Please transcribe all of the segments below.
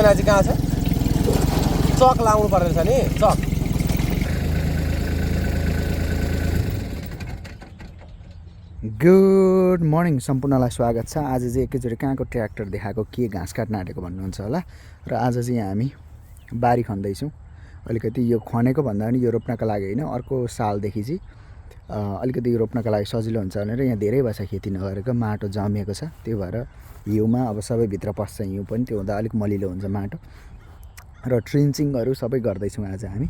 महिना चाहिँ कहाँ छ चक लाउनु पर्ने छ नि चक गुड मर्निङ सम्पूर्णलाई स्वागत छ। आज चाहिँ एकैचोटि कहाँको ट्र्याक्टर देखाएको के घाँस काट्न आँटेको भन्नुहुन्छ होला। र आज चाहिँ हामी बारी खन्दैछौँ। अलिकति यो खनेको भन्दा पनि यो रोप्नका लागि होइन, अर्को सालदेखि चाहिँ अलिकति यो रोप्नका लागि सजिलो हुन्छ भनेर यहाँ धेरै वर्ष खेती नगरेको माटो जमिएको छ। त्यो भएर हिउँमा अब सबै भित्र पस्छ हिउँ पनि, त्यो हुँदा अलिक मलिलो हुन्छ माटो। र ट्रिन्चिङहरू सबै गर्दैछौँ आज हामी,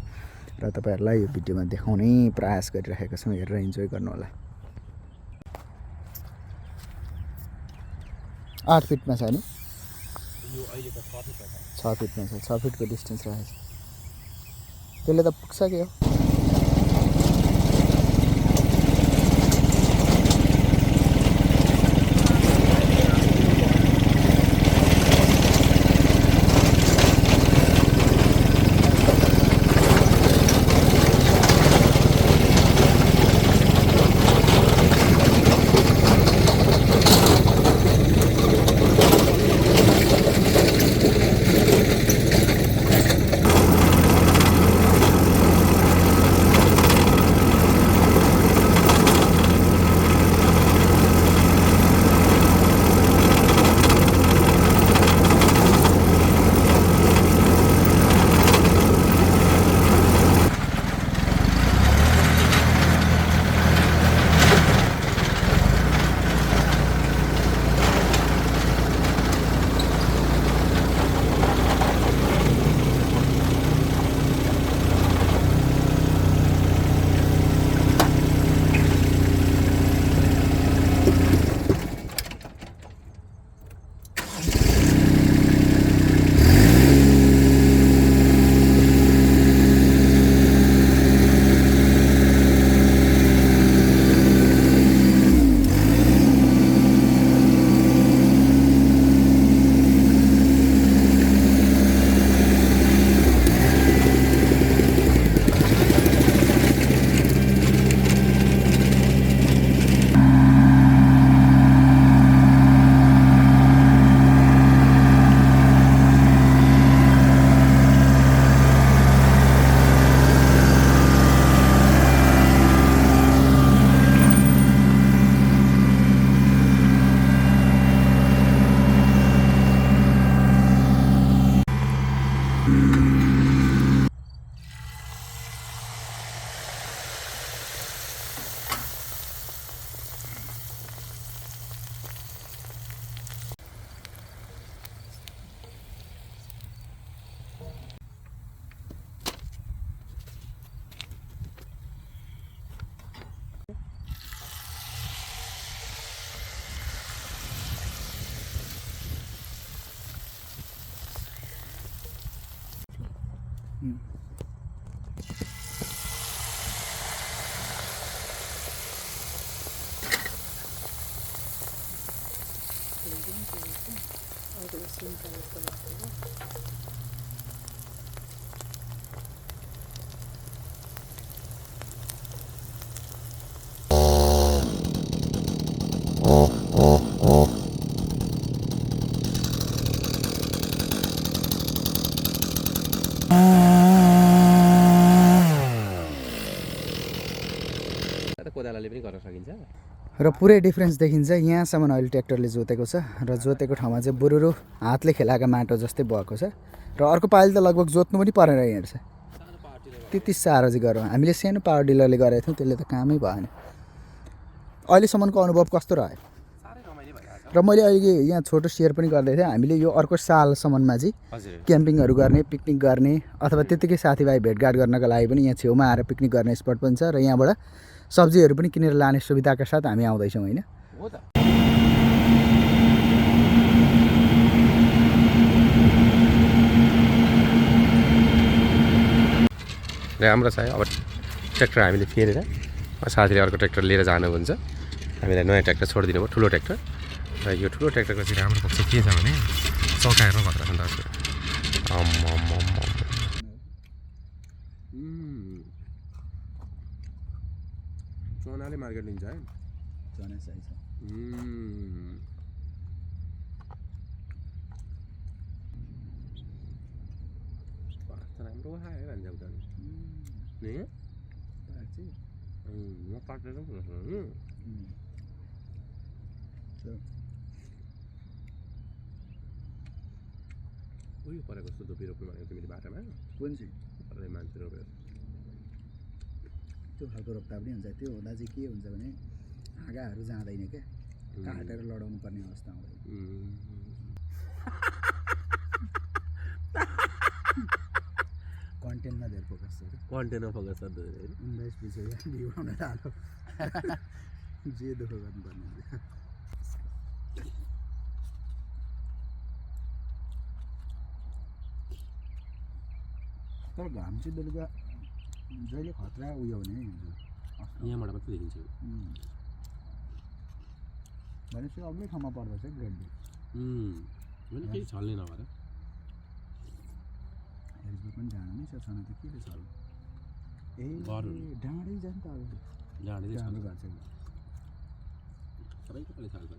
र तपाईँहरूलाई यो भिडियोमा देखाउने प्रयास गरिरहेका छौँ। हेरेर इन्जोय गर्नु होला। 8 फिटमा छ नि, यो अहिले त 6 फिट छ। 6 फिटमा छ, 6 फिटको डिस्टेन्स रहेछ। त्यसले त पुग्छ के हो। कोदालाले पनि गर्न सकिन्छ र पुरै डिफ्रेन्स देखिन्छ। यहाँसम्म अहिले ट्र्याक्टरले जोतेको छ र जोतेको ठाउँमा चाहिँ बुरुरु हातले खेलाएको माटो जस्तै भएको छ। र अर्को पालि त लगभग जोत्नु पनि परेर हिँड्छ। त्यति साह्रो चाहिँ गरौँ। हामीले सानो पावर डिलरले गरेको थियौँ, त्यसले त कामै भएन। अहिलेसम्मको अनुभव कस्तो रह्यो? र मैले अहिले यहाँ छोटो सेयर पनि गर्दै थिएँ। हामीले यो अर्को सालसम्ममा चाहिँ क्याम्पिङहरू गर्ने, पिकनिक गर्ने, अथवा त्यत्तिकै साथीभाइ भेटघाट गर्नका लागि पनि यहाँ छेउमा आएर पिकनिक गर्ने स्पट पनि छ। र यहाँबाट सब्जीहरू पनि किनेर लाने सुविधाका साथ हामी आउँदैछौँ होइन। हो त राम्रो छ। अब ट्र्याक्टर हामीले फेरेर साथीले अर्को ट्र्याक्टर लिएर जानुहुन्छ। हामीलाई नयाँ ट्र्याक्टर छोडिदिनु भयो, ठुलो ट्र्याक्टर। र यो ठुलो ट्र्याक्टरको चाहिँ राम्रो पक्ष के छ भने चकाएर भत्र छ दर्शक। चनाले मार्केट लिन्छ है। चना सही छ। हाम्रो खायो भन्छ उता नि म काटेर पो उयो परेको जस्तो धुपी रोप्नु भनेको तिमीले बाटोमा कुन चाहिँ परे मान्छे रोप्यो त्यो खालको रोप्दा पनि हुन्छ त्यो हुँदा चाहिँ के हुन्छ भने हाँगाहरू जाँदैन क्या काटेर लडाउनु पर्ने अवस्था आउँदैन कन्टेन्टमा धेर फोकस छ कन्टेन्टमा फोकस छ 19 पुग्यो भ्यू आउन थाल्यो जे दुःख गर्नुपर्ने तर घाम चाहिँ बेलुका जहिले खतरा उयो हुने यहाँबाट मात्रै देखिन्छ भनेपछि अग्लै ठाउँमा पर्दछ ग्रेडले मैले केही छल्ने नभएर हेल्सबुक पनि जानु छ छन त के छ ए डाँडै जान्छ अब जाँडै हाम्रो घर चाहिँ सबैको पनि थाल्छ